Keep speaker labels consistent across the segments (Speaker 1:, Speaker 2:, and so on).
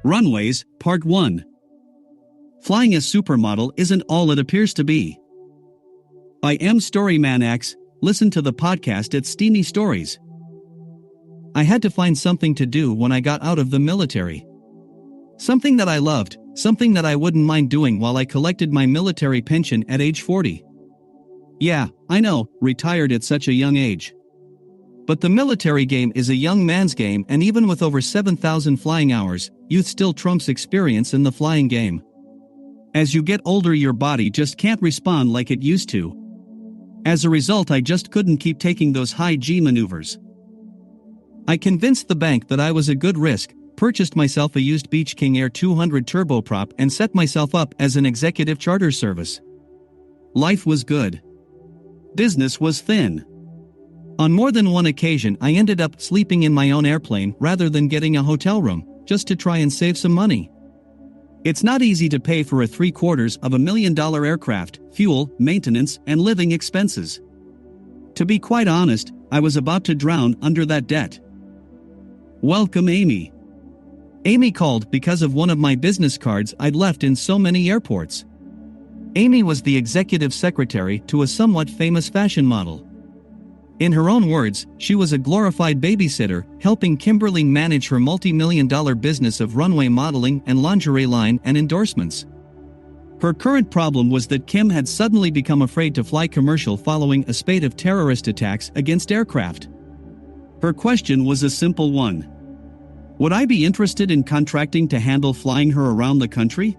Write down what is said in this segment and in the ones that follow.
Speaker 1: Runways, Part 1. Flying a supermodel isn't all it appears to be. By M. Storyman X, listen to the podcast at Steamy Stories. I had to find something to do when I got out of the military. Something that I loved, something that I wouldn't mind doing while I collected my military pension at age 40. Yeah, I know, retired at such a young age. But the military game is a young man's game, and even with over 7,000 flying hours, youth still trumps experience in the flying game. As you get older, your body just can't respond like it used to. As a result, I just couldn't keep taking those high G maneuvers. I convinced the bank that I was a good risk, purchased myself a used Beech King Air 200 turboprop, and set myself up as an executive charter service. Life was good. Business was thin. On more than one occasion, I ended up sleeping in my own airplane rather than getting a hotel room, just to try and save some money. It's not easy to pay for a $750,000 aircraft, fuel, maintenance, and living expenses. To be quite honest, I was about to drown under that debt. Welcome, Amy. Amy called because of one of my business cards I'd left in so many airports. Amy was the executive secretary to a somewhat famous fashion model. In her own words, she was a glorified babysitter, helping Kimberly manage her multi-million-dollar business of runway modeling and lingerie line and endorsements. Her current problem was that Kim had suddenly become afraid to fly commercial following a spate of terrorist attacks against aircraft. Her question was a simple one. Would I be interested in contracting to handle flying her around the country?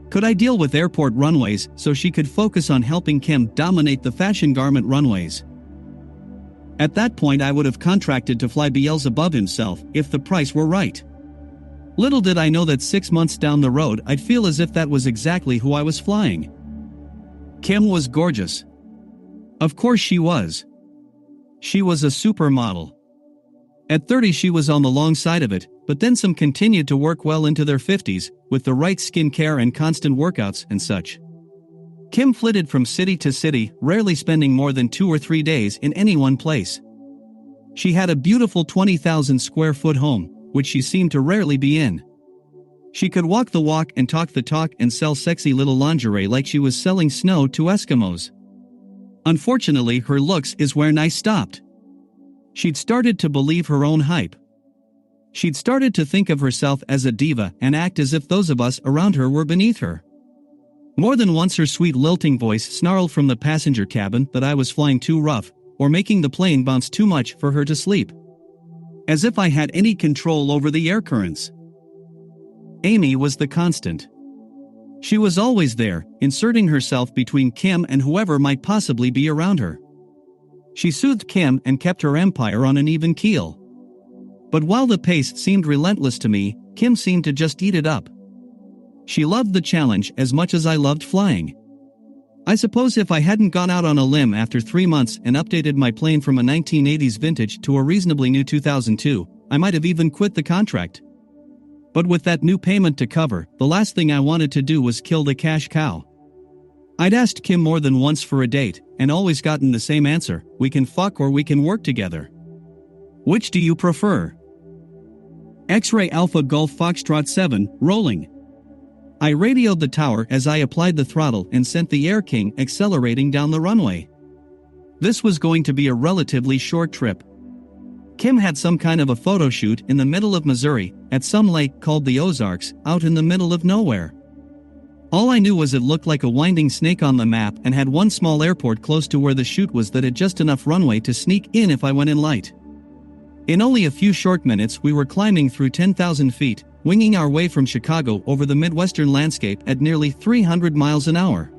Speaker 1: Could I deal with airport runways so she could focus on helping Kim dominate the fashion garment runways? At that point, I would have contracted to fly Beelzebub himself if the price were right. Little did I know that 6 months down the road, I'd feel as if that was exactly who I was flying. Kim was gorgeous. Of course she was. She was a supermodel. At 30 she was on the long side of it, but then some continued to work well into their 50s, with the right skincare and constant workouts and such. Kim flitted from city to city, rarely spending more than 2 or 3 days in any one place. She had a beautiful 20,000 square foot home, which she seemed to rarely be in. She could walk the walk and talk the talk and sell sexy little lingerie like she was selling snow to Eskimos. Unfortunately, her looks is where nice stopped. She'd started to believe her own hype. She'd started to think of herself as a diva and act as if those of us around her were beneath her. More than once her sweet lilting voice snarled from the passenger cabin that I was flying too rough, or making the plane bounce too much for her to sleep. As if I had any control over the air currents. Amy was the constant. She was always there, inserting herself between Kim and whoever might possibly be around her. She soothed Kim and kept her empire on an even keel. But while the pace seemed relentless to me, Kim seemed to just eat it up. She loved the challenge as much as I loved flying. I suppose if I hadn't gone out on a limb after 3 months and updated my plane from a 1980s vintage to a reasonably new 2002, I might have even quit the contract. But with that new payment to cover, the last thing I wanted to do was kill the cash cow. I'd asked Kim more than once for a date, and always gotten the same answer: we can fuck or we can work together. Which do you prefer? X-Ray Alpha Golf Foxtrot 7, rolling. I radioed the tower as I applied the throttle and sent the Air King accelerating down the runway. This was going to be a relatively short trip. Kim had some kind of a photo shoot in the middle of Missouri, at some lake called the Ozarks, out in the middle of nowhere. All I knew was it looked like a winding snake on the map and had one small airport close to where the shoot was that had just enough runway to sneak in if I went in light. In only a few short minutes we were climbing through 10,000 feet, winging our way from Chicago over the Midwestern landscape at nearly 300 miles an hour.